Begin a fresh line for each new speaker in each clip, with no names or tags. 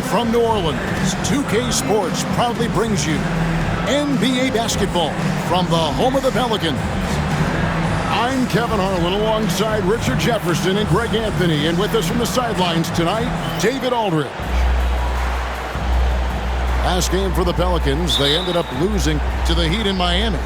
Live from New Orleans, 2K Sports proudly brings you NBA basketball from the home of the Pelicans. I'm Kevin Harlan alongside Richard Jefferson and Greg Anthony, and with us from the sidelines tonight, David Aldridge. Last game for the Pelicans, they ended up losing to the Heat in Miami.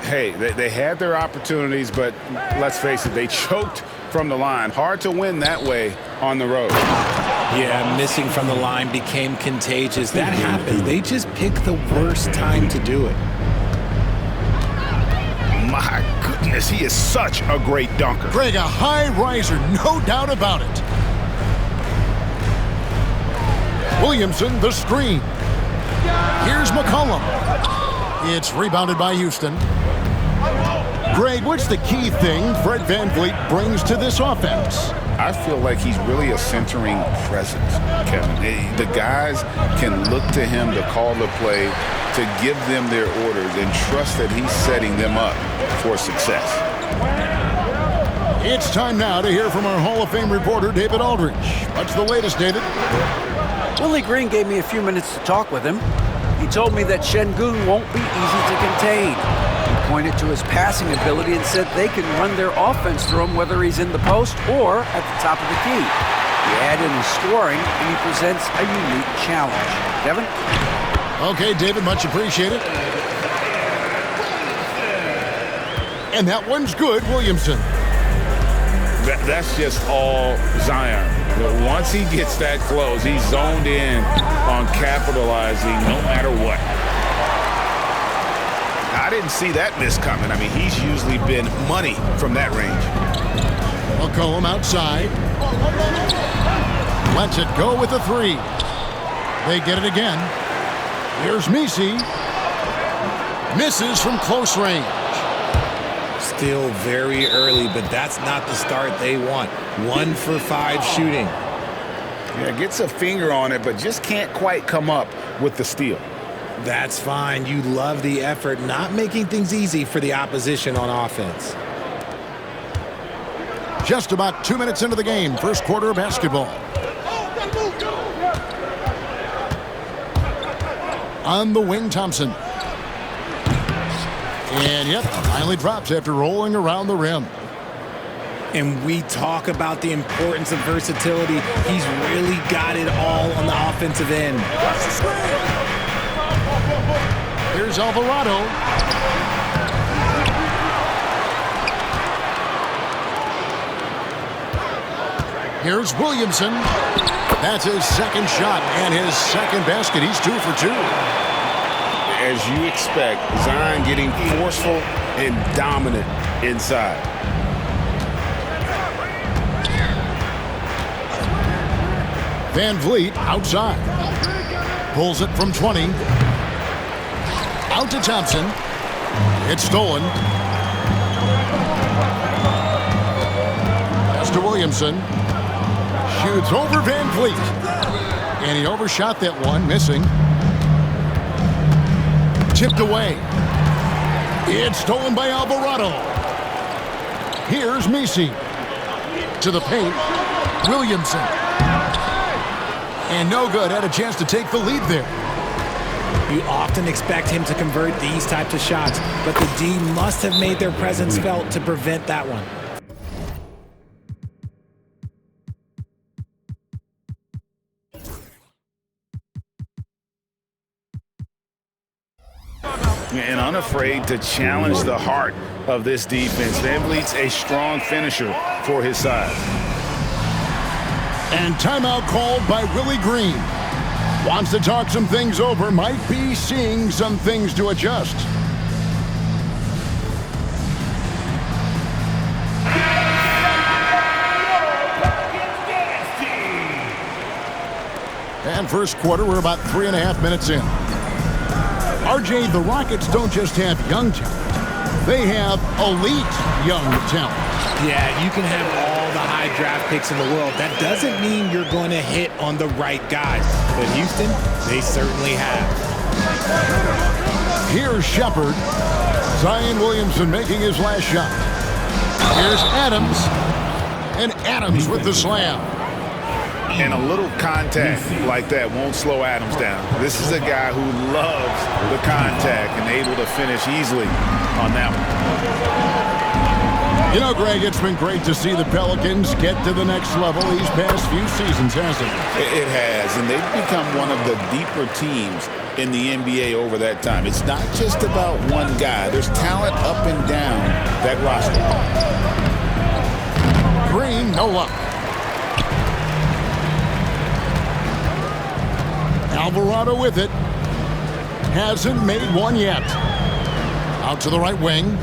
Hey, they had their opportunities, but let's face it, they choked from the line. Hard to win that way on the road.
Yeah, missing from the line became contagious. That happens. They just picked the worst time to do it.
My goodness, he is such a great dunker.
Greg, a high riser, no doubt about it. Williamson, the screen. Here's McCollum. It's rebounded by Houston. Greg, what's the key thing Fred VanVleet brings to this offense?
I feel like he's really a centering presence, Kevin. The guys can look to him to call the play, to give them their orders, and trust that he's setting them up for success.
It's time now to hear from our Hall of Fame reporter, David Aldridge. What's the latest, David?
Willie Green gave me a few minutes to talk with him. He told me that Şengün won't be easy to contain. He pointed to his passing ability and said they can run their offense through him whether he's in the post or at the top of the key. He added in scoring, and he presents a unique challenge. Kevin?
Okay, David, much appreciated. And that one's good, Williamson.
That's just all Zion. But once he gets that close, he's zoned in on capitalizing no matter what. I didn't see that miss coming. I mean, he's usually been money from that range.
McCollum outside. Lets it go with a three. They get it again. Here's Messi. Misses from close range.
Still very early, but that's not the start they want. 1 for 5 shooting.
Yeah, gets a finger on it, but just can't quite come up with the steal.
That's fine. You love the effort, not making things easy for the opposition on offense.
Just about 2 minutes into the game, first quarter of basketball. On the wing, Thompson. And yep, finally drops after rolling around the rim.
And we talk about the importance of versatility. He's really got it all on the offensive end.
Here's Alvarado. Here's Williamson. That's his second shot and his second basket. He's 2 for 2.
As you expect, Zion getting forceful and dominant inside.
VanVleet outside. Pulls it from 20. Out to Thompson. It's stolen. Pass to Williamson. Shoots over VanVleet. And he overshot that one, missing. Tipped away. It's stolen by Alvarado. Here's Messi. To the paint. Williamson. And no good. Had a chance to take the lead there.
You often expect him to convert these types of shots, but the D must have made their presence felt to prevent that one.
And unafraid to challenge the heart of this defense. VanVleet's a strong finisher for his size.
And timeout called by Willie Green. Wants to talk some things over. Might be seeing some things to adjust. And first quarter, we're about 3.5 minutes in. RJ, the Rockets don't just have young talent. They have elite young talent.
Yeah, you can have all the high draft picks in the world. That doesn't mean you're going to hit on the right guys. But Houston, they certainly have.
Here's Shepard. Zion Williamson making his last shot. Here's Adams. And Adams with the slam.
And a little contact like that won't slow Adams down. This is a guy who loves the contact and able to finish easily on that one.
You know, Greg, it's been great to see the Pelicans get to the next level these past few seasons, hasn't it?
It has, and they've become one of the deeper teams in the NBA over that time. It's not just about one guy. There's talent up and down that roster.
Green, no luck. Alvarado with it. Hasn't made one yet. Out to the right wing.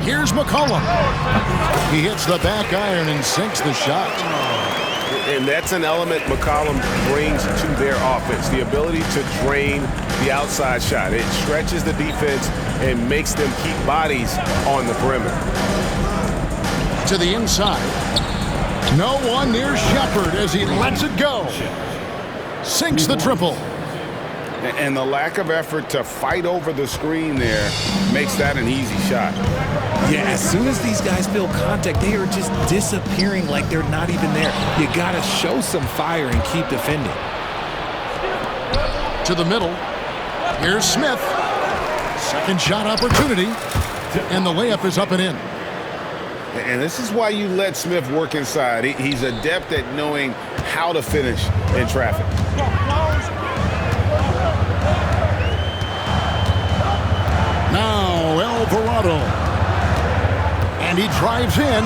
Here's McCollum. He hits the back iron and sinks the shot.
And that's an element McCollum brings to their offense, the ability to drain the outside shot. It stretches the defense and makes them keep bodies on the perimeter.
To the inside. No one near Shepard as he lets it go. Sinks the triple.
And the lack of effort to fight over the screen there makes that an easy shot.
Yeah, as soon as these guys feel contact, they are just disappearing like they're not even there. You got to show some fire and keep defending.
To the middle. Here's Smith. Second shot opportunity. And the layup is up and in.
And this is why you let Smith work inside. He's adept at knowing how to finish in traffic.
Now Alvarado. And he drives in.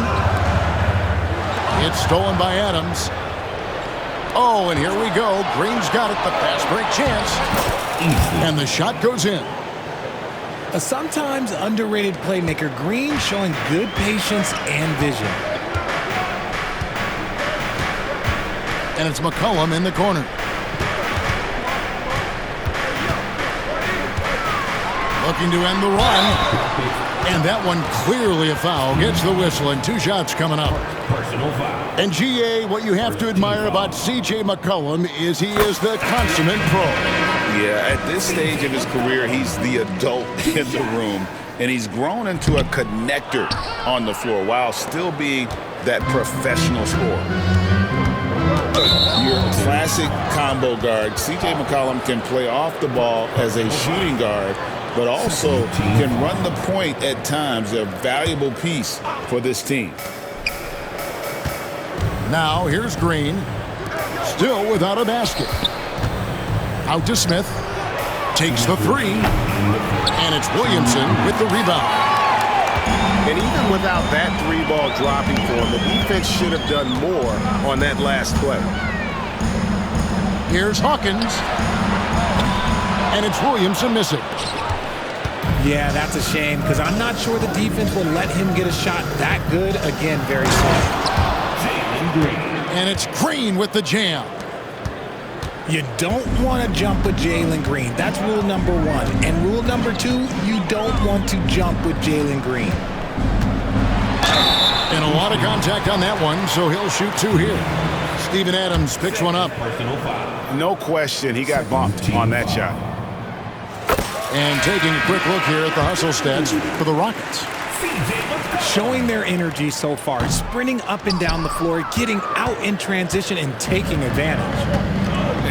It's stolen by Adams. Oh, and here we go. Green's got it. The fast break chance. And the shot goes in.
A sometimes underrated playmaker, Green showing good patience and vision.
And it's McCollum in the corner. Looking to end the run. And that one clearly a foul. Gets the whistle and 2 shots coming up. And GA, what you have to admire about C.J. McCollum is he is the consummate pro.
Yeah, at this stage of his career, he's the adult in the room. And he's grown into a connector on the floor while still being that professional scorer. Your classic combo guard, C.J. McCollum can play off the ball as a shooting guard, but also can run the point at times, a valuable piece for this team.
Now here's Green, still without a basket. Out to Smith, takes the 3, and it's Williamson with the rebound.
And even without that 3-ball dropping for him, the defense should have done more on that last play.
Here's Hawkins, and it's Williamson missing.
Yeah, that's a shame because I'm not sure the defense will let him get a shot that good again very soon.
And it's Green with the jam.
You don't want to jump with Jalen Green. That's rule number 1. And rule number 2, you don't want to jump with Jalen Green.
And a lot of contact on that one, so he'll shoot 2 here. Steven Adams picks one up.
No question, he got bumped on that shot.
And taking a quick look here at the hustle stats for the Rockets.
Showing their energy so far, sprinting up and down the floor, getting out in transition and taking advantage.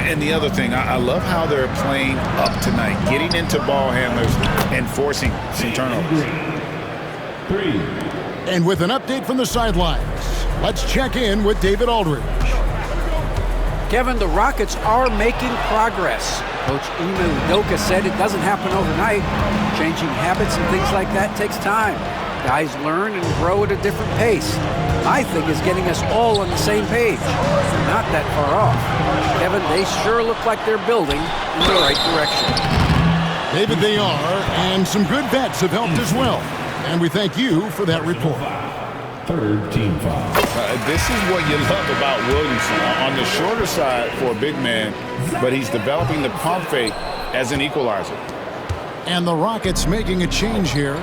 And the other thing, I love how they're playing up tonight, getting into ball handlers and forcing some turnovers.
And with an update from the sidelines, let's check in with David Aldridge.
Kevin, the Rockets are making progress. Coach Ime Udoka said it doesn't happen overnight. Changing habits and things like that takes time. Guys learn and grow at a different pace. My thing is getting us all on the same page. We're not that far off. Kevin, they sure look like they're building in the right direction.
David, they are, and some good bets have helped as well. And we thank you for that report.
Third team foul.
This is what you love about Williamson. On the shorter side for a big man, but he's developing the pump fake as an equalizer.
And the Rockets making a change here.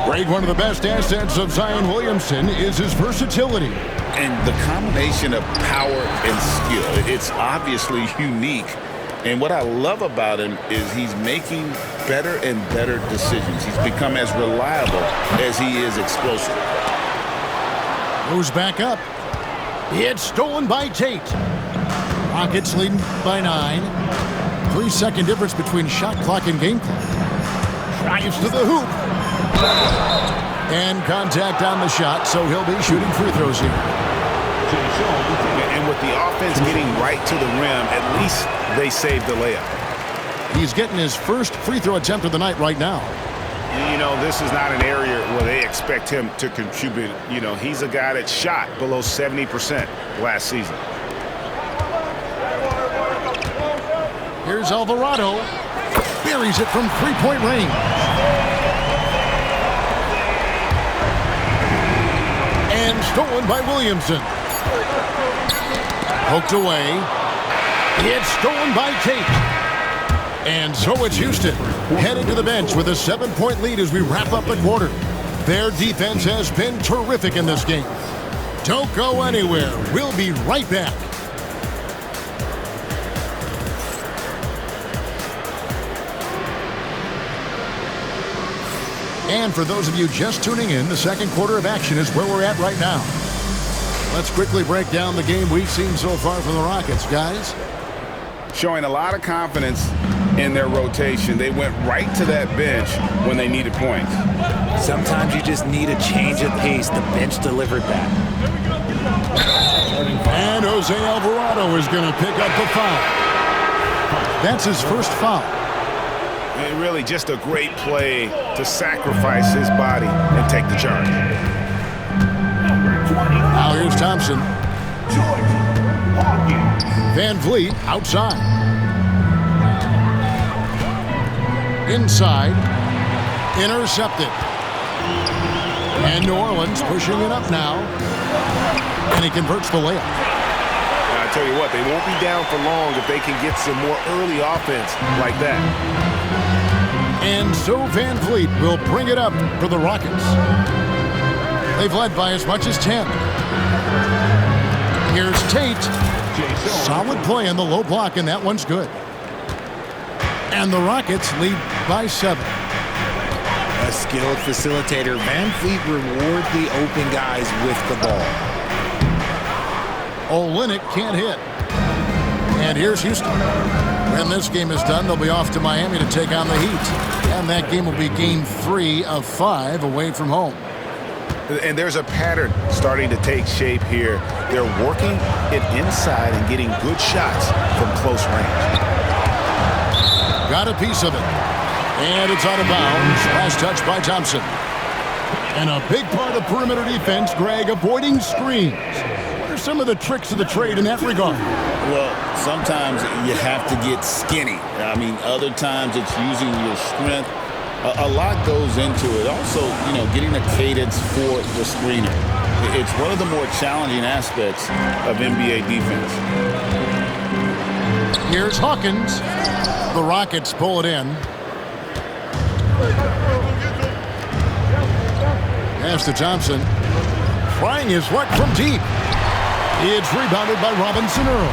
Greg, one of the best assets of Zion Williamson is his versatility.
And the combination of power and skill, it's obviously unique. And what I love about him is he's making better and better decisions. He's become as reliable as he is explosive.
Goes back up. It's stolen by Tate. Rockets leading by 9. 3-second difference between shot clock and game clock. Drives to the hoop. And contact on the shot, so he'll be shooting free throws here.
And with the offense getting right to the rim, at least they saved the layup.
He's getting his first free throw attempt of the night right now.
You know, this is not an area where they expect him to contribute. You know, he's a guy that shot below 70% last season.
Here's Alvarado. Buries it from three-point range. And stolen by Williamson. Poked away. It's stolen by Tate. And so it's Houston heading to the bench with a 7-point lead as we wrap up the quarter. Their defense has been terrific in this game. Don't go anywhere. We'll be right back. And for those of you just tuning in, the second quarter of action is where we're at right now. Let's quickly break down the game we've seen so far from the Rockets, guys.
Showing a lot of confidence in their rotation. They went right to that bench when they needed points.
Sometimes you just need a change of pace. The bench delivered that.
And Jose Alvarado is going to pick up the foul. That's his first foul.
And really just a great play to sacrifice his body and take the charge.
Now here's Thompson. Van Vliet outside. Inside. Intercepted. And New Orleans pushing it up now. And he converts the layup.
I tell you what, they won't be down for long if they can get some more early offense like that.
And so Van Vliet will bring it up for the Rockets. They've led by as much as 10. Here's Tate. Solid play in the low block, and that one's good. And the Rockets lead by 7.
A skilled facilitator. Van Vliet rewards the open guys with the ball.
Olynyk can't hit. And here's Houston. When this game is done, they'll be off to Miami to take on the Heat. And that game will be game 3 of 5 away from home.
And there's a pattern starting to take shape here. They're working it inside and getting good shots from close range.
Got a piece of it. And it's out of bounds. Last touch by Thompson. And a big part of perimeter defense, Greg, avoiding screens. What are some of the tricks of the trade in that regard?
Well, sometimes you have to get skinny. I mean, other times it's using your strength. A lot goes into it. Also, you know, getting a cadence for the screener. It's one of the more challenging aspects of NBA defense.
Here's Hawkins. The Rockets pull it in. Pass to Thompson. Trying his luck from deep. It's rebounded by Robinson Earl.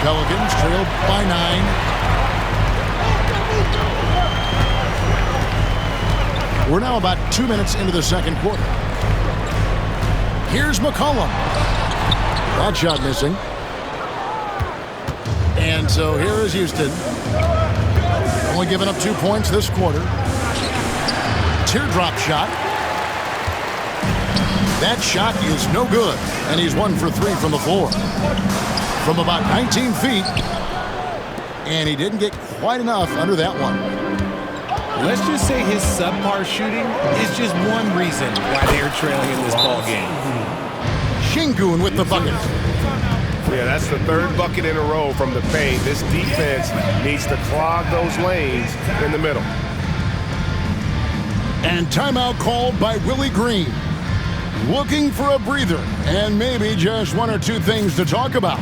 Pelicans trailed by 9. We're now about 2 minutes into the second quarter. Here's McCollum. That shot missing. And so here is Houston. Only giving up 2 points this quarter. Teardrop shot. That shot is no good. And he's 1 for 3 from the floor. From about 19 feet. And he didn't get quite enough under that one.
Let's just say his subpar shooting is just one reason why they're trailing in this ball game.
Şengün with the bucket.
Yeah, that's the 3rd bucket in a row from the paint. This defense needs to clog those lanes in the middle.
And timeout called by Willie Green. Looking for a breather and maybe just 1 or 2 things to talk about.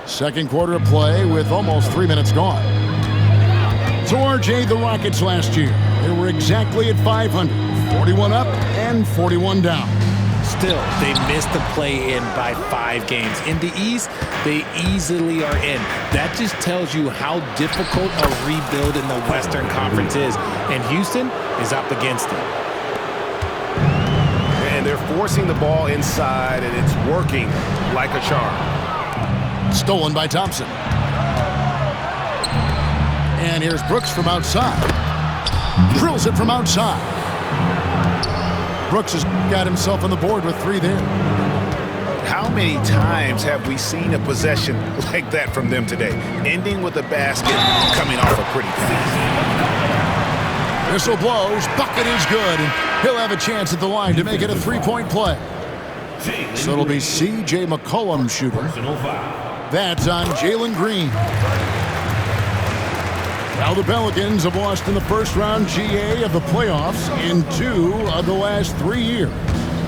Second quarter of play with almost 3 minutes gone. So RJ, the Rockets last year, they were exactly at 500, 41 up and 41 down.
Still, they missed the play-in by 5 games. In the East, they easily are in. That just tells you how difficult a rebuild in the Western Conference is, and Houston is up against it.
And they're forcing the ball inside, and it's working like a charm.
Stolen by Thompson. And here's Brooks from outside. Drills it from outside. Brooks has got himself on the board with 3 there.
How many times have we seen a possession like that from them today? Ending with a basket, coming off a pretty pass.
Whistle blows, bucket is good, and he'll have a chance at the line to make it a 3-point play. So it'll be C.J. McCollum shooting. That's on Jalen Green. Now the Pelicans have lost in the first round GA of the playoffs in 2 of the last 3 years.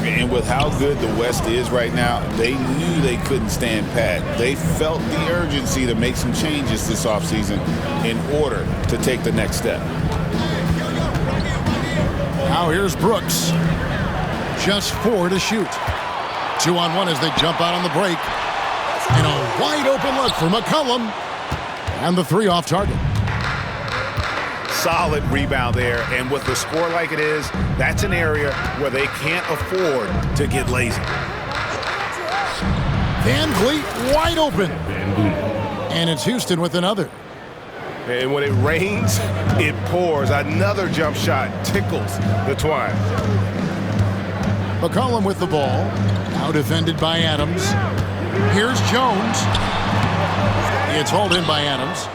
And with how good the West is right now, they knew they couldn't stand pat. They felt the urgency to make some changes this offseason in order to take the next step.
Now here's Brooks. Just 4 to shoot. 2-on-1 as they jump out on the break. And a wide open look for McCollum. And the 3 off target.
Solid rebound there, and with the score like it is, that's an area where they can't afford to get lazy.
Van Vliet wide open. And it's Houston with another.
And when it rains, it pours. Another jump shot tickles the twine.
McCollum with the ball. Now defended by Adams. Here's Jones. It's hauled in by Adams.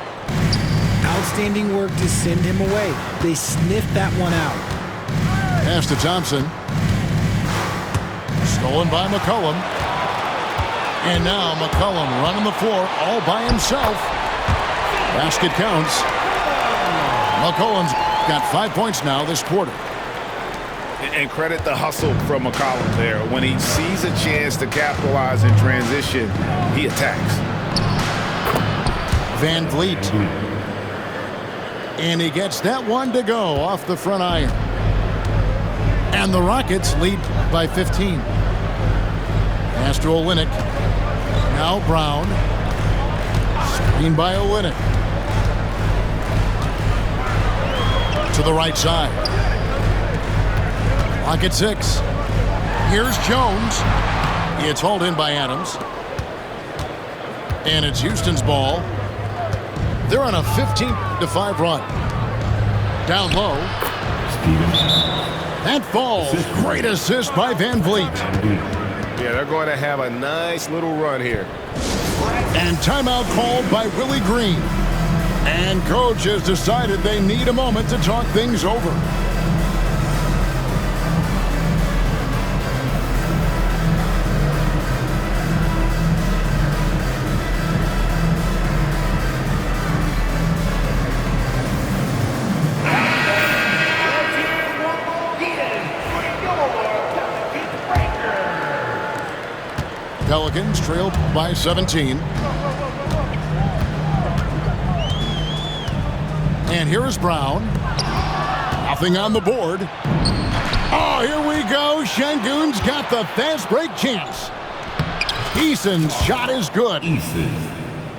Outstanding work to send him away. They sniffed that one out.
Pass to Thompson. Stolen by McCollum. And now McCollum running the floor all by himself. Basket counts. McCollum's got 5 points now this quarter.
And credit the hustle from McCollum there. When he sees a chance to capitalize in transition, he attacks.
Van Vliet. And he gets that one to go off the front iron. And the Rockets lead by 15. Pass to Olynyk. Now Brown. Screen by Olynyk. To the right side. Clock at 6. Here's Jones. It's hauled in by Adams. And it's Houston's ball. They're on a 15-5 run. Down low. That falls. Great assist by Van Vliet.
Yeah, they're going to have a nice little run here.
And timeout called by Willie Green. And coach has decided they need a moment to talk things over. Pelicans trail by 17. And here's Brown. Nothing on the board. Oh, here we go. Şengün's got the fast break chance. Eason's shot is good.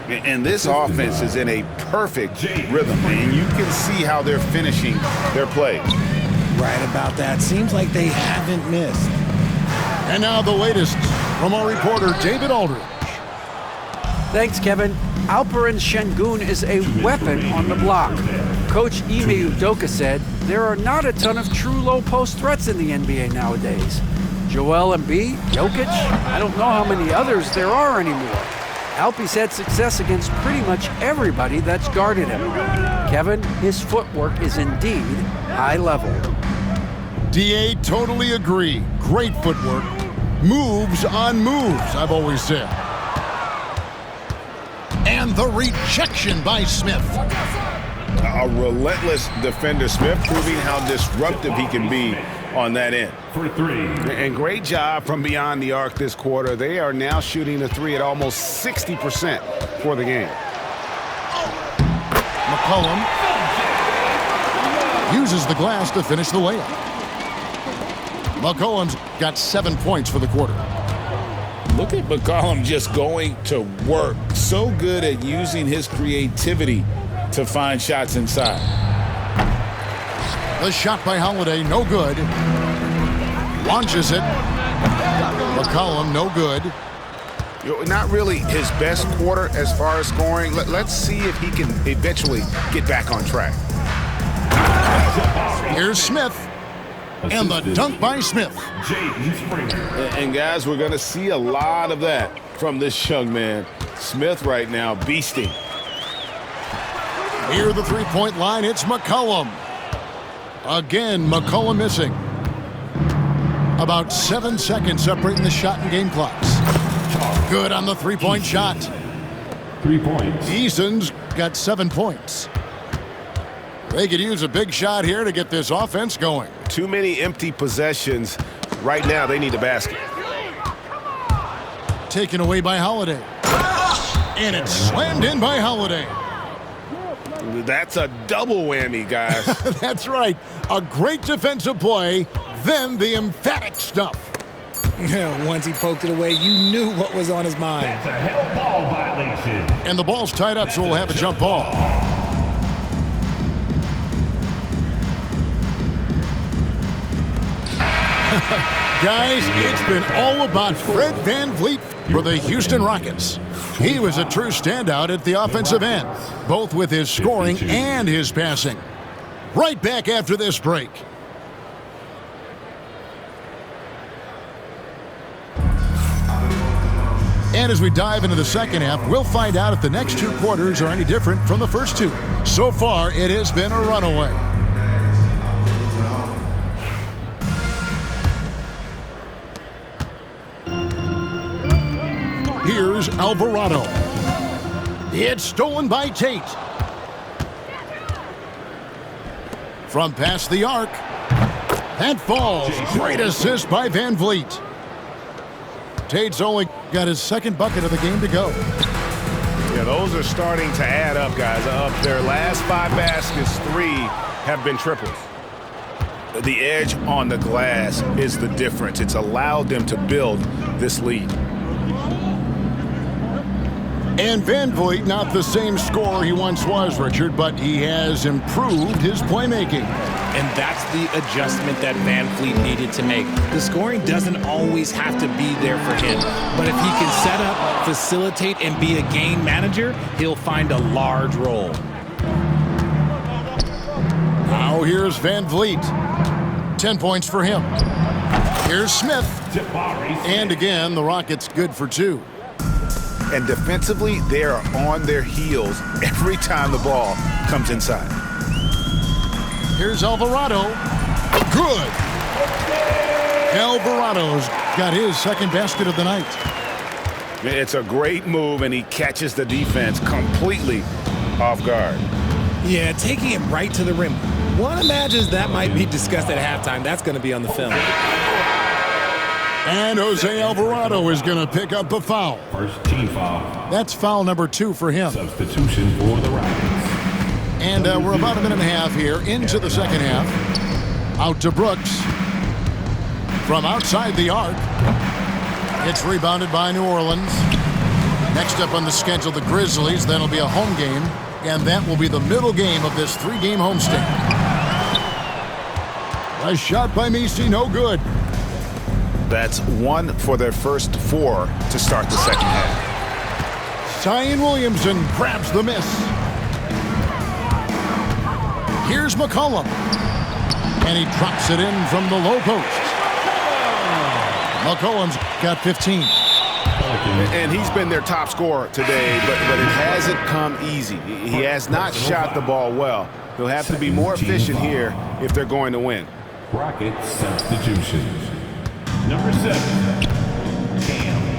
And this offense is in a perfect rhythm, and you can see how they're finishing their play.
Right about that. Seems like they haven't missed.
And now the latest from our reporter, David Aldridge.
Thanks, Kevin. Alperen Şengün is a weapon on the block. Coach Ime Udoka said there are not a ton of true low-post threats in the NBA nowadays. Joel Embiid, Jokic, I don't know how many others there are anymore. Alpe's had success against pretty much everybody that's guarded him. Kevin, his footwork is indeed high level.
DA, totally agree. Great footwork. Moves on moves, I've always said. And the rejection by Smith.
A relentless defender. Smith proving how disruptive he can be on that end.
For three.
And great job from beyond the arc this quarter. They are now shooting the three at almost 60% for the game.
McCollum uses the glass to finish the layup. McCollum's got 7 points for the quarter.
Look at McCollum just going to work. So good at using his creativity to find shots inside.
The shot by Holiday, no good. Launches it. McCollum, no good.
Not really his best quarter as far as scoring. Let's see if he can eventually get back on track.
Here's Smith. And the dunk by Smith.
And guys, we're going to see a lot of that from this young man. Smith right now beasting.
Near the three-point line, it's McCollum. Again, McCollum missing. About 7 seconds separating the shot and game clocks. Good on the three-point shot.
3 points.
Eason's got 7 points. They could use a big shot here to get this offense going.
Too many empty possessions. Right now, they need a basket.
Taken away by Holiday. And it's slammed in by Holiday.
That's a double whammy, guys.
That's right. A great defensive play, then the emphatic stuff.
Once he poked it away, you knew what was on his mind.
That's a hell ball violation.
And the ball's tied up, so we'll have a jump ball. Guys, it's been all about Fred VanVleet for the Houston Rockets. He was a true standout at the offensive end, both with his scoring and his passing. Right back after this break. And as we dive into the second half, we'll find out if the next 2 quarters are any different from the first 2. So far, it has been a runaway. Here's Alvarado. It's stolen by Tate. From past the arc. That falls. Great assist by VanVleet. Tate's only got his second bucket of the game to go.
Yeah, those are starting to add up, guys. Of their last 5 baskets, 3 have been triples.
The edge on the glass is the difference. It's allowed them to build this lead.
And VanVleet, not the same scorer he once was, Richard, but he has improved his playmaking.
And that's the adjustment that VanVleet needed to make. The scoring doesn't always have to be there for him. But if he can set up, facilitate, and be a game manager, he'll find a large role.
Now here's VanVleet. 10 points for him. Here's Smith. And again, the Rockets good for 2.
And defensively, they are on their heels every time the ball comes inside.
Here's Alvarado. Good. Alvarado's got his second basket of the night.
It's a great move, and he catches the defense completely off guard.
Yeah, taking it right to the rim. One imagines that might be discussed at halftime. That's going to be on the film.
And Jose Alvarado is going to pick up a foul.
First team foul.
That's foul number 2 for him.
Substitution for the Rockets.
And we're about a minute and a half here into the second half. Out to Brooks. From outside the arc. It's rebounded by New Orleans. Next up on the schedule, the Grizzlies. Then it'll be a home game. And that will be the middle game of this 3-game homestand. A shot by Messi, no good.
That's 1 for their first 4 to start the second half.
Zion Williamson grabs the miss. Here's McCollum. And he drops it in from the low post. McCollum's got 15.
And he's been their top scorer today, but it hasn't come easy. He has not shot the ball well. He'll have to be more efficient here if they're going to win.
Rockets substitutions. Number 7.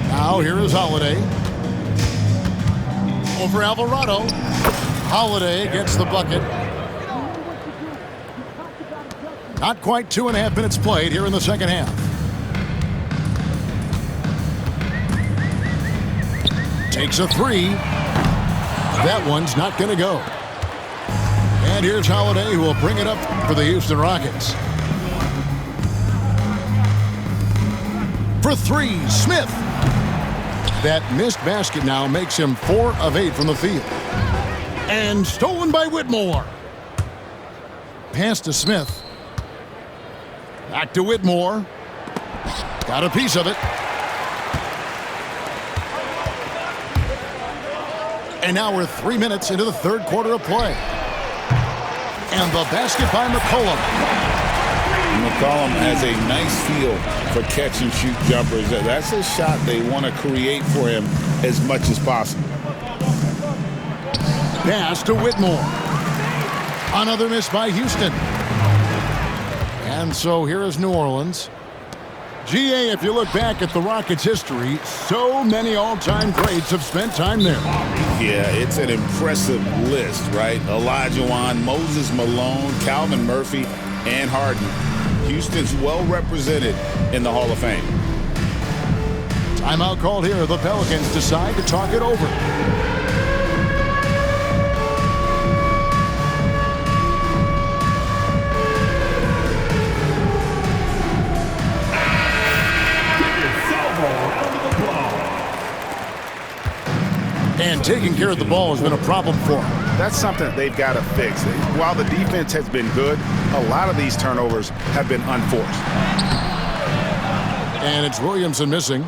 Now here is Holiday. Over Alvarado. Holiday gets the bucket. Not quite 2.5 minutes played here in the second half. Takes a three. That one's not going to go. And here's Holiday, who will bring it up for the Houston Rockets. For three, Smith. That missed basket now makes him 4 of 8 from the field. And stolen by Whitmore. Pass to Smith. Back to Whitmore. Got a piece of it. And now we're 3 minutes into the third quarter of play. And the basket by McCollum.
McCollum has a nice feel for catch-and-shoot jumpers. That's a shot they want to create for him as much as possible.
Pass to Whitmore. Another miss by Houston. And so here is New Orleans. GA, if you look back at the Rockets' history, so many all-time greats have spent time there.
Yeah, it's an impressive list, right? Olajuwon, Moses Malone, Calvin Murphy, and Harden. Houston's well represented in the Hall of Fame.
Timeout called here. The Pelicans decide to talk it over. And taking care of the ball has been a problem for them.
That's something they've got to fix. While the defense has been good, a lot of these turnovers have been unforced.
And it's Williamson missing.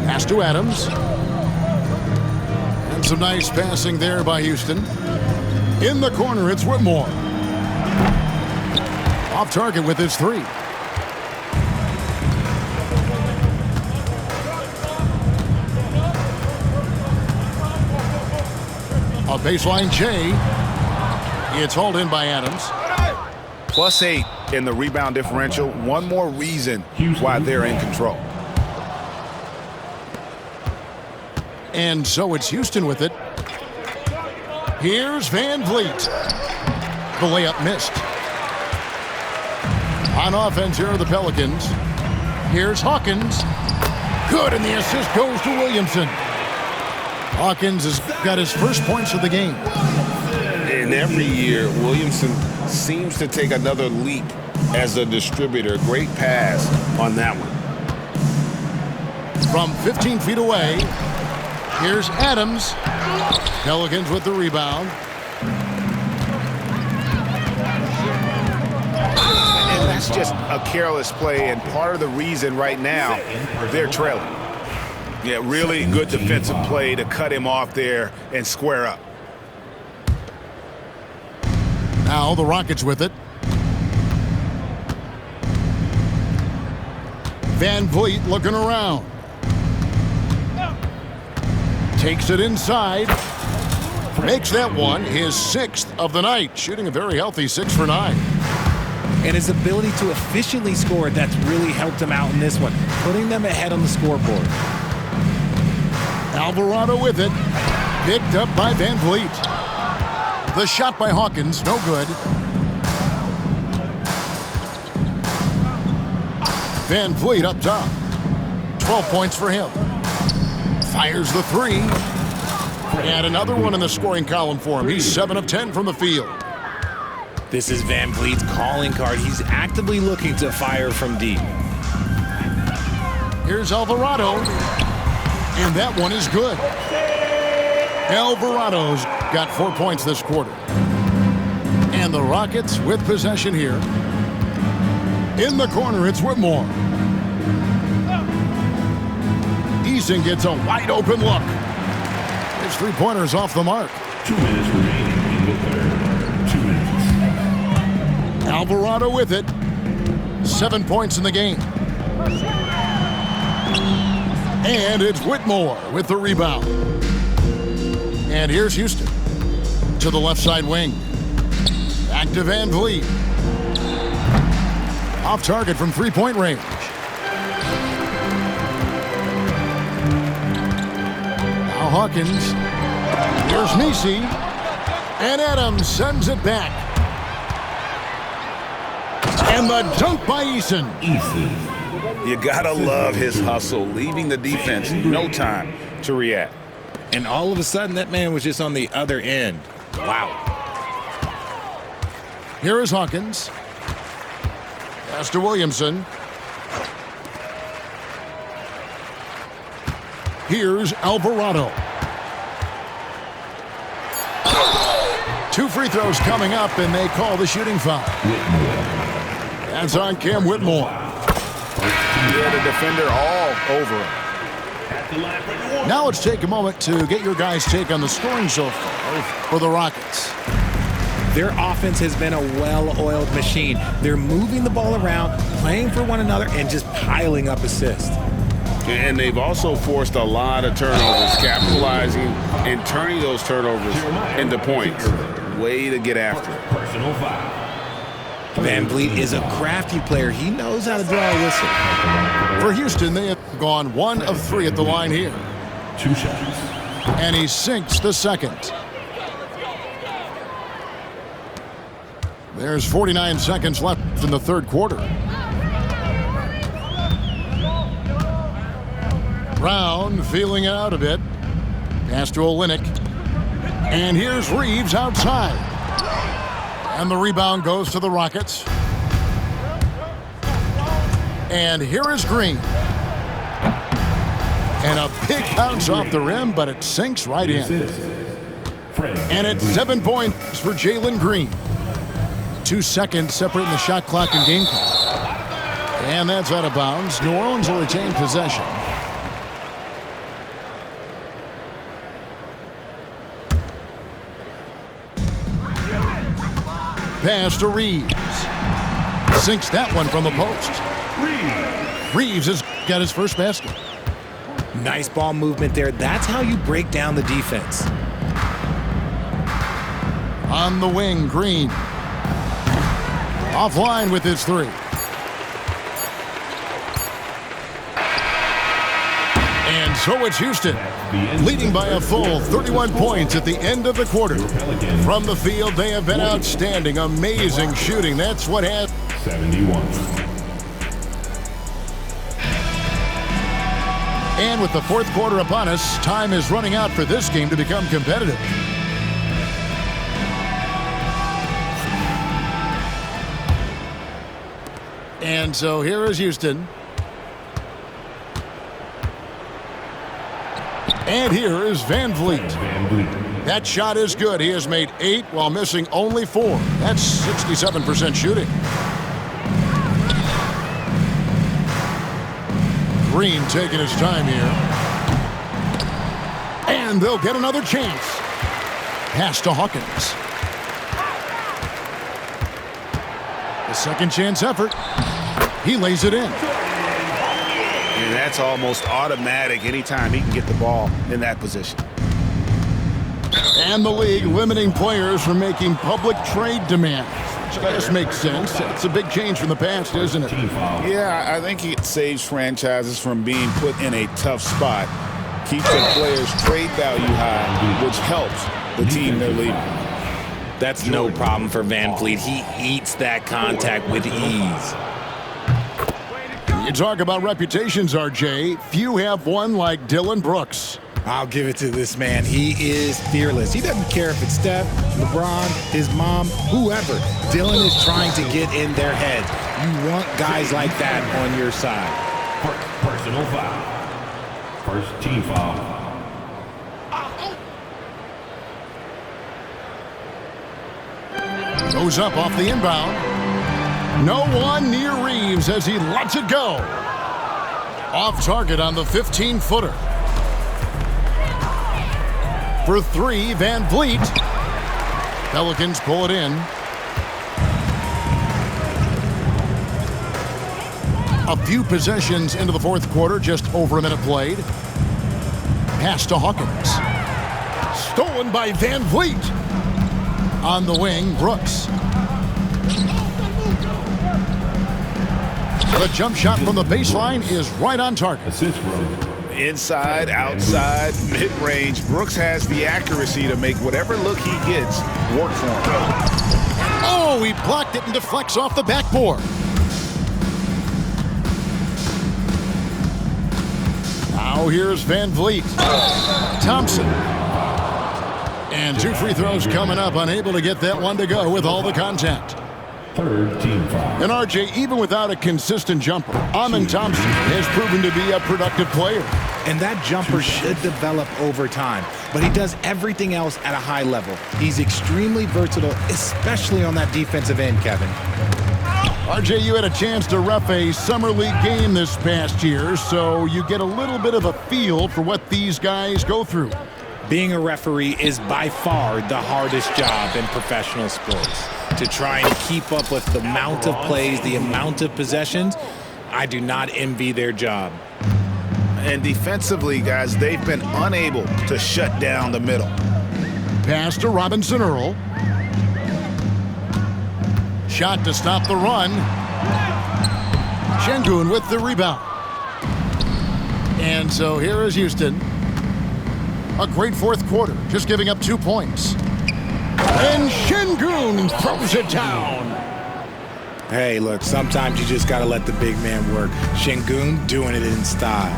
Pass to Adams. And some nice passing there by Houston. In the corner, it's Whitmore. Off target with his three. A baseline J. It's hauled in by Adams.
+8 in the rebound differential. One more reason why they're in control.
And so it's Houston with it. Here's Van Vliet. The layup missed. On offense here are the Pelicans. Here's Hawkins. Good, and the assist goes to Williamson. Hawkins has got his first points of the game.
And every year, Williamson seems to take another leap as a distributor. Great pass on that one.
From 15 feet away, here's Adams. Pelicans with the rebound.
And that's just a careless play, and part of the reason right now they're trailing. Yeah, really good defensive play to cut him off there and square up.
Now the Rockets with it. Van Vliet looking around. Takes it inside. Makes that one his 6th of the night. Shooting a very healthy 6 for 9.
And his ability to efficiently score, that's really helped him out in this one, putting them ahead on the scoreboard.
Alvarado with it. Picked up by Van Vliet. The shot by Hawkins, no good. Van Vliet up top. 12 points for him. Fires the three. And another one in the scoring column for him. He's 7 of 10 from the field.
This is Van Vliet's calling card. He's actively looking to fire from deep.
Here's Alvarado. And that one is good. Alvarado's got 4 points this quarter. And the Rockets with possession here. In the corner, it's Whitmore. Eason gets a wide open look. His three-pointer's off the mark.
2 minutes remaining in the third. 2 minutes.
Alvarado with it. 7 points in the game. And it's Whitmore with the rebound. And here's Houston to the left side wing. Back to Van Vliet. Off target from three-point range. Now Hawkins. Here's Nisi. And Adams sends it back. And the dunk by Eason.
You gotta love his hustle, leaving the defense no time to react.
And all of a sudden, that man was just on the other end. Wow.
Here is Hawkins. Pass to Williamson. Here's Alvarado. 2 free throws coming up, and they call the shooting foul. That's on Cam Whitmore.
Yeah, the defender all over him.
Now let's take a moment to get your guys' take on the scoring so far for the Rockets.
Their offense has been a well-oiled machine. They're moving the ball around, playing for one another, and just piling up assists.
And they've also forced a lot of turnovers, capitalizing and turning those turnovers into points. Way to get after it.
Personal foul.
Van Vliet is a crafty player. He knows how to draw a whistle.
For Houston, they have gone 1 of 3 at the line here.
2 shots.
And he sinks the second. There's 49 seconds left in the third quarter. Brown feeling it out a bit. Pass to Olynyk. And here's Reeves outside. And the rebound goes to the Rockets. And here is Green. And a big bounce off the rim, but it sinks right in. And it's 7 points for Jalen Green. 2 seconds separating the shot clock and game clock. And that's out of bounds. New Orleans will retain possession. Pass to Reeves. Sinks that one from the post. Reeves has got his first basket.
Nice ball movement there. That's how you break down the defense.
On the wing, Green. Offline with his 3. And so it's Houston, leading by a full 31 points at the end of the quarter. From the field, they have been outstanding. Amazing shooting. That's what has
71.
And with the fourth quarter upon us, time is running out for this game to become competitive. And so here is Houston. And here is Van Vliet. That shot is good. He has made 8 while missing only 4. That's 67% shooting. Green taking his time here. And they'll get another chance. Pass to Hawkins. The second chance effort. He lays it in.
And that's almost automatic anytime he can get the ball in that position.
And the league limiting players from making public trade demands. Which I guess makes sense. It's a big change from the past, isn't it?
Yeah, I think it saves franchises from being put in a tough spot. Keeps the players' trade value high, which helps the team they're leaving.
That's no problem for Van Vliet. He eats that contact with ease.
You talk about reputations, RJ. Few have one like Dylan Brooks.
I'll give it to this man. He is fearless. He doesn't care if it's Steph, LeBron, his mom, whoever. Dylan is trying to get in their heads. You want guys like that on your side.
Personal foul. First team foul.
Goes up off the inbound. No one near Reeves as he lets it go. Off target on the 15-footer. For 3, Van Vliet. Pelicans pull it in. A few possessions into the fourth quarter, just over a minute played. Pass to Hawkins. Stolen by Van Vliet. On the wing, Brooks. The jump shot from the baseline is right on target.
Assist row,
Inside, outside, mid-range, Brooks has the accuracy to make whatever look he gets work for him.
Oh, he blocked it and deflects off the backboard. Now here's Van Vliet. Thompson. And 2 free throws coming up, unable to get that one to go with all the contact.
Third team foul.
And RJ, even without a consistent jumper, Amin Thompson has proven to be a productive player.
And that jumper should develop over time, but he does everything else at a high level. He's extremely versatile, especially on that defensive end, Kevin.
RJ, you had a chance to ref a summer league game this past year, so you get a little bit of a feel for what these guys go through.
Being a referee is by far the hardest job in professional sports. To try and keep up with the amount of plays, the amount of possessions, I do not envy their job.
And defensively, guys, they've been unable to shut down the middle.
Pass to Robinson Earl. Shot to stop the run. Şengün with the rebound. And so here is Houston. A great fourth quarter, just giving up 2 points. And Şengün throws it down.
Hey, look, sometimes you just got to let the big man work. Şengün doing it in style.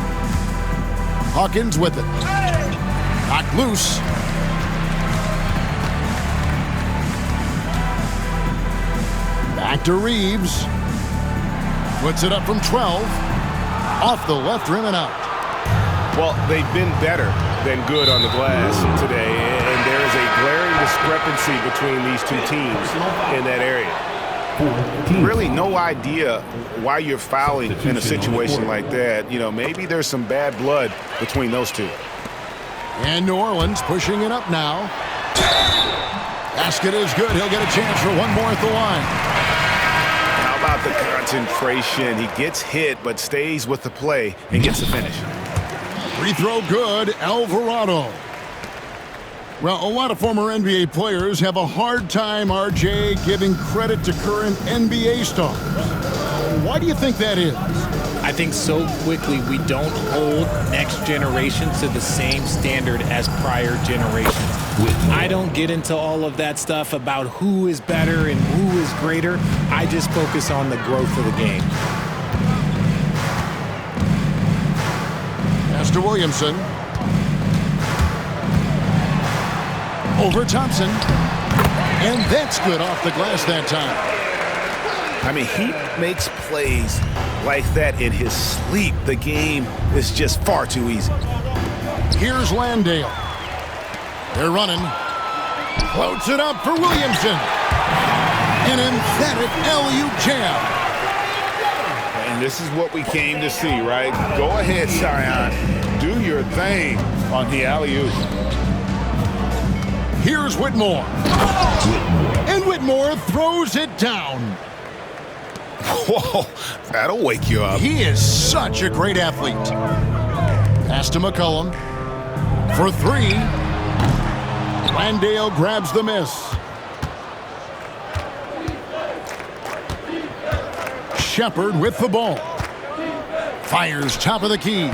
Hawkins with it. Knocked loose. Back to Reeves. Puts it up from 12. Off the left rim and out.
Well, they've been better than good on the glass today, and there is a glaring discrepancy between these two teams in that area.
Really no idea why you're fouling in a situation like that. You know, maybe there's some bad blood between those two.
And New Orleans pushing it up now. Basket is good. He'll get a chance for one more at the line.
How about the concentration? He gets hit but stays with the play and gets the finish.
Free throw good, Alvarado. Well, a lot of former NBA players have a hard time, RJ, giving credit to current NBA stars. Why do you think that is?
I think so quickly we don't hold next generations to the same standard as prior generations. I don't get into all of that stuff about who is better and who is greater. I just focus on the growth of the game.
To Williamson. Over Thompson. And that's good off the glass that time.
I mean, he makes plays like that in his sleep. The game is just far too easy.
Here's Landale. They're running. Floats it up for Williamson. An emphatic alley-oop jam.
And this is what we came to see, right? Go ahead, Zion. Do your thing on the alley-oop.
Here's Whitmore. And Whitmore throws it down.
Whoa, that'll wake you up.
He is such a great athlete. Pass to McCollum. For 3. Landale grabs the miss. Shepard with the ball. Fires top of the key.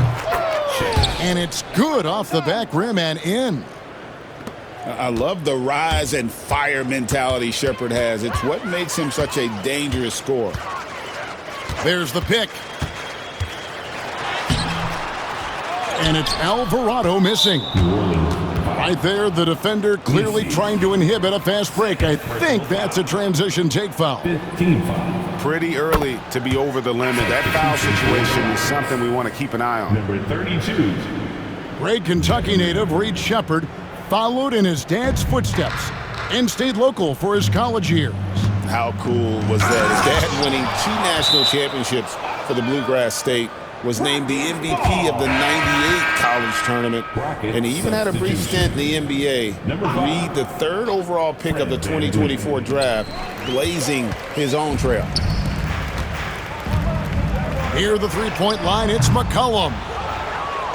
And it's good off the back rim and in.
I love the rise and fire mentality Shepard has. It's what makes him such a dangerous scorer.
There's the pick. And it's Alvarado missing. Right there, the defender clearly trying to inhibit a fast break. I think that's a transition take foul.
Team foul.
Pretty early to be over the limit. That foul situation is something we want to keep an eye on.
Number 32.
Great Kentucky native Reed Shepard followed in his dad's footsteps and stayed local for his college years.
How cool was that? His dad winning 2 national championships for the Bluegrass State, was named the MVP of the '98 college tournament, and he even had a brief stint in the NBA. Reed, the 3rd overall pick of the 2024 draft, blazing his own trail.
Near the three-point line, it's McCollum.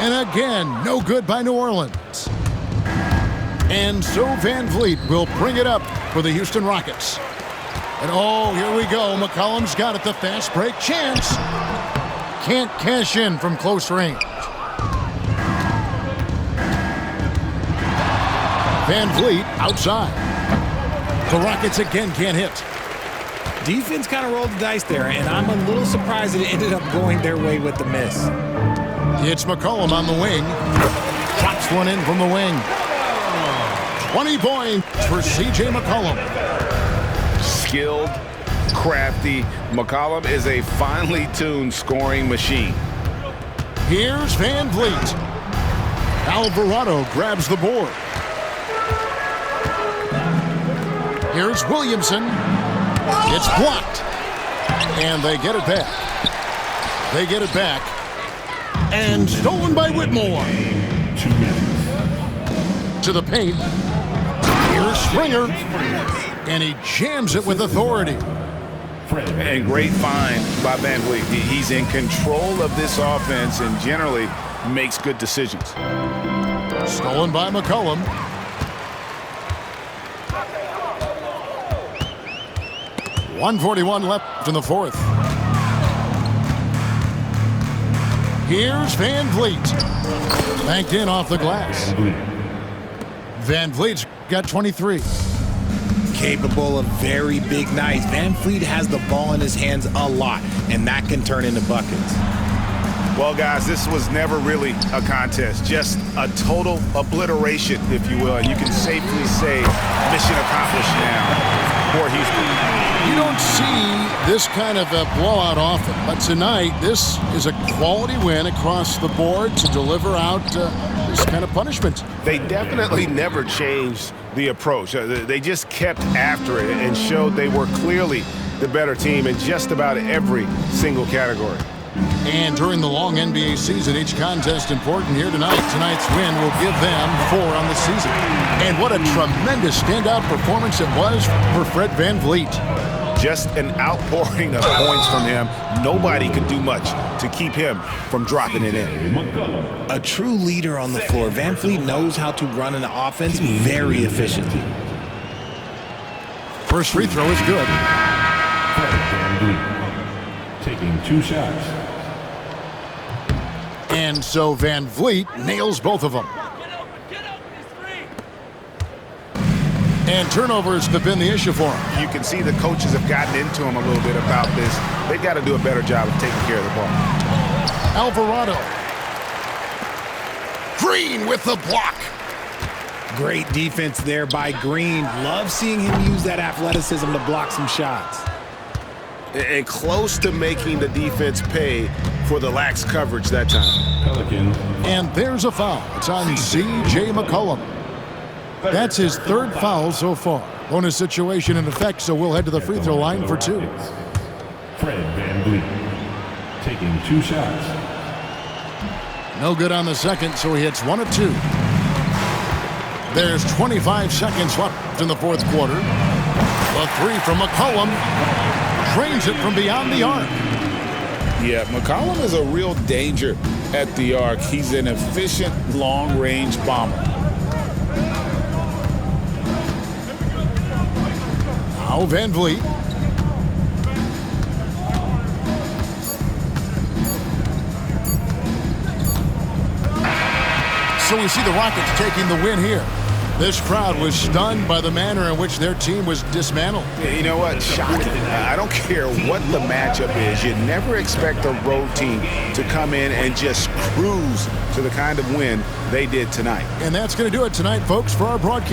And again, no good by New Orleans. And so Van Vliet will bring it up for the Houston Rockets. And oh, here we go. McCollum's got it, the fast break chance. Can't cash in from close range. Van Vliet outside. The Rockets again can't hit.
Defense kind of rolled the dice there, and I'm a little surprised that it ended up going their way with the miss.
It's McCollum on the wing. Drops one in from the wing. 20 points for C.J. McCollum.
Skilled, crafty. McCollum is a finely tuned scoring machine.
Here's Van Vliet. Alvarado grabs the board. Here's Williamson. It's blocked. And they get it back. They get it back. And stolen by Whitmore.
2 minutes.
To the paint. Here's Springer. And he jams it with authority.
And great find by Van Vliet. He's in control of this offense and generally makes good decisions.
Stolen by McCollum. .141 left in the fourth. Here's Van Vliet. Banked in off the glass. Van Vliet's got 23.
Capable of very big nights. Van Vliet has the ball in his hands a lot, and that can turn into buckets.
Well, guys, this was never really a contest, just a total obliteration, if you will. And you can safely say mission accomplished now for Houston.
You don't see this kind of a blowout often, but tonight this is a quality win across the board to deliver out this kind of punishment.
They definitely never changed the approach. They just kept after it and showed they were clearly the better team in just about every single category.
And during the long NBA season, each contest important here tonight. Tonight's win will give them 4 on the season. And what a tremendous standout performance it was for Fred Van Vliet.
Just an outpouring of points from him. Nobody could do much to keep him from dropping it in.
A true leader on the floor. Van Vliet knows how to run an offense very efficiently.
First free throw is good.
Van Vliet taking 2 shots.
And so Van Vliet nails both of them. And turnovers have been the issue for him.
You can see the coaches have gotten into him a little bit about this. They've got to do a better job of taking care of the ball.
Alvarado. Green with the block.
Great defense there by Green. Love seeing him use that athleticism to block some shots.
And close to making the defense pay for the lax coverage that time.
Pelicans.
And there's a foul. It's on C.J. McCollum. That's his 3rd foul so far. Bonus situation in effect, so we'll head to the free throw line for 2.
Fred Van Vliet taking 2 shots.
No good on the second, so he hits 1 of 2. There's 25 seconds left in the fourth quarter. The 3 from McCollum drains it from beyond the arc.
Yeah, McCollum is a real danger at the arc. He's an efficient long-range bomber.
Now Van Vliet. So we see the Rockets taking the win here. This crowd was stunned by the manner in which their team was dismantled.
You know what? Shocking. I don't care what the matchup is. You never expect a road team to come in and just cruise to the kind of win they did tonight.
And that's going to do it tonight, folks, for our broadcast.